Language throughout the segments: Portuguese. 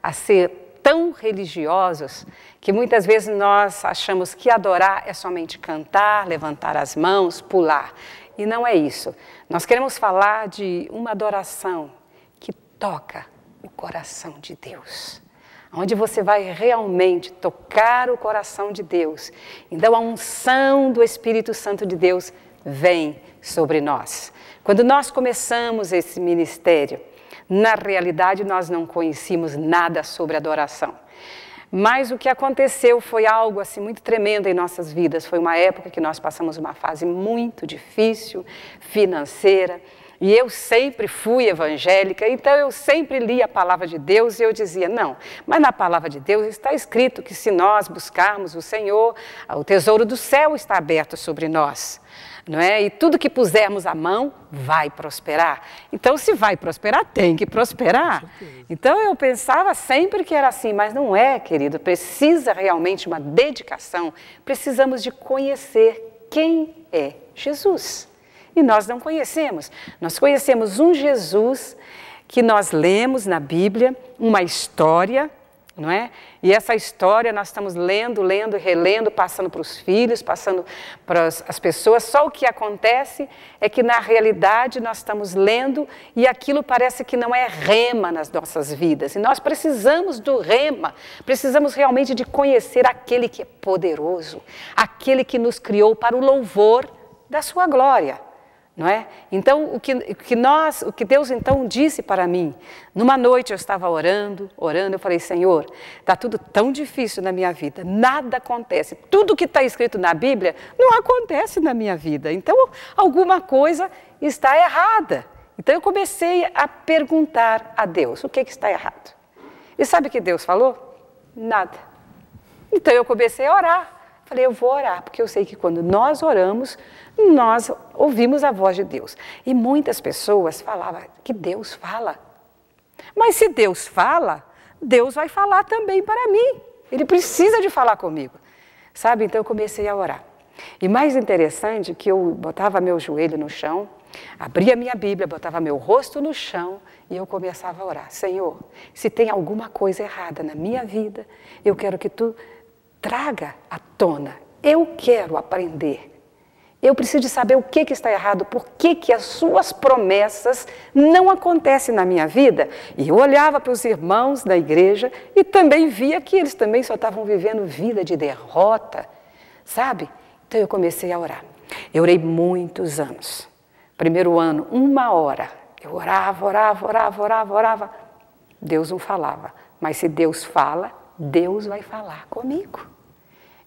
a ser tão religiosos que muitas vezes nós achamos que adorar é somente cantar, levantar as mãos, pular. E não é isso. Nós queremos falar de uma adoração que toca o coração de Deus. Onde você vai realmente tocar o coração de Deus. Então a unção do Espírito Santo de Deus vem sobre nós. Quando nós começamos esse ministério, na realidade nós não conhecíamos nada sobre adoração. Mas o que aconteceu foi algo assim muito tremendo em nossas vidas. Foi uma época que nós passamos uma fase muito difícil, financeira. E eu sempre fui evangélica, então eu sempre li a palavra de Deus e eu dizia, não, mas na palavra de Deus está escrito que se nós buscarmos o Senhor, o tesouro do céu está aberto sobre nós, não é? E tudo que pusermos a mão vai prosperar. Então, se vai prosperar, tem que prosperar. Então, eu pensava sempre que era assim, mas não é, querido, precisa realmente uma dedicação, precisamos de conhecer quem é Jesus. E nós não conhecemos. Nós conhecemos um Jesus que nós lemos na Bíblia, uma história, não é? E essa história nós estamos lendo, lendo e relendo, passando para os filhos, passando para as pessoas. Só o que acontece é que na realidade nós estamos lendo e aquilo parece que não é rema nas nossas vidas. E nós precisamos do rema, precisamos realmente de conhecer aquele que é poderoso, aquele que nos criou para o louvor da sua glória. Não é? Então, o que Deus então disse para mim, numa noite eu estava orando, eu falei, Senhor, está tudo tão difícil na minha vida, nada acontece, tudo que está escrito na Bíblia não acontece na minha vida, então alguma coisa está errada. Então eu comecei a perguntar a Deus, o que está errado? E sabe o que Deus falou? Nada. Então eu comecei a orar. Falei, eu vou orar, porque eu sei que quando nós oramos, nós ouvimos a voz de Deus. E muitas pessoas falavam que Deus fala. Mas se Deus fala, Deus vai falar também para mim. Ele precisa de falar comigo. Sabe? Então eu comecei a orar. E mais interessante que eu botava meu joelho no chão, abria minha Bíblia, botava meu rosto no chão e eu começava a orar. Senhor, se tem alguma coisa errada na minha vida, eu quero que Tu traga à tona. Eu quero aprender. Eu preciso de saber o que está errado, por que as suas promessas não acontecem na minha vida. E eu olhava para os irmãos da igreja e também via que eles também só estavam vivendo vida de derrota, sabe? Então eu comecei a orar. Eu orei muitos anos. Primeiro ano, 1 hora. Eu orava. Deus não falava. Mas se Deus fala, Deus vai falar comigo.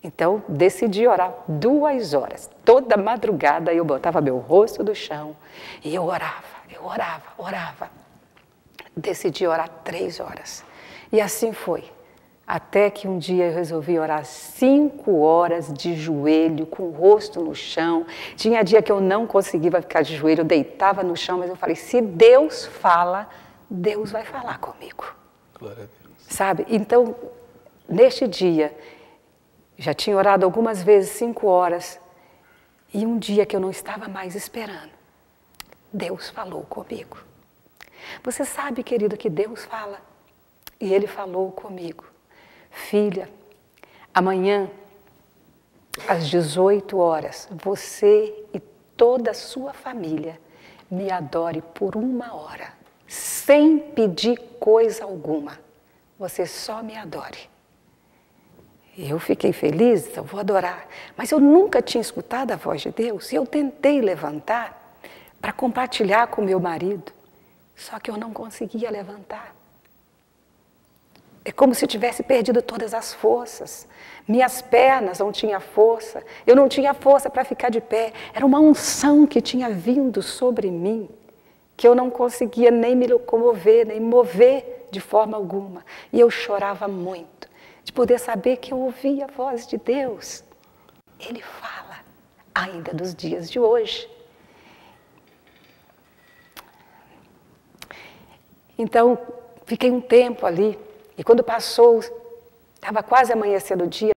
Então, decidi orar 2 horas. Toda madrugada eu botava meu rosto no chão e eu orava. Decidi orar 3 horas. E assim foi. Até que um dia eu resolvi orar 5 horas de joelho, com o rosto no chão. Tinha dia que eu não conseguia ficar de joelho, eu deitava no chão, mas eu falei, se Deus fala, Deus vai falar comigo. Glória a Deus. Sabe? Então, neste dia, já tinha orado algumas vezes 5 horas, e um dia que eu não estava mais esperando, Deus falou comigo. Você sabe, querido, que Deus fala, e Ele falou comigo. Filha, amanhã, às 18 horas, você e toda a sua família me adore por 1 hora, sem pedir coisa alguma. Você só me adore. Eu fiquei feliz, eu vou adorar. Mas eu nunca tinha escutado a voz de Deus. E eu tentei levantar para compartilhar com meu marido. Só que eu não conseguia levantar. É como se eu tivesse perdido todas as forças. Minhas pernas não tinham força. Eu não tinha força para ficar de pé. Era uma unção que tinha vindo sobre mim, que eu não conseguia nem me locomover, nem mover de forma alguma. E eu chorava muito, de poder saber que eu ouvia a voz de Deus. Ele fala, ainda dos dias de hoje. Então, fiquei um tempo ali, e quando passou, estava quase amanhecendo o dia,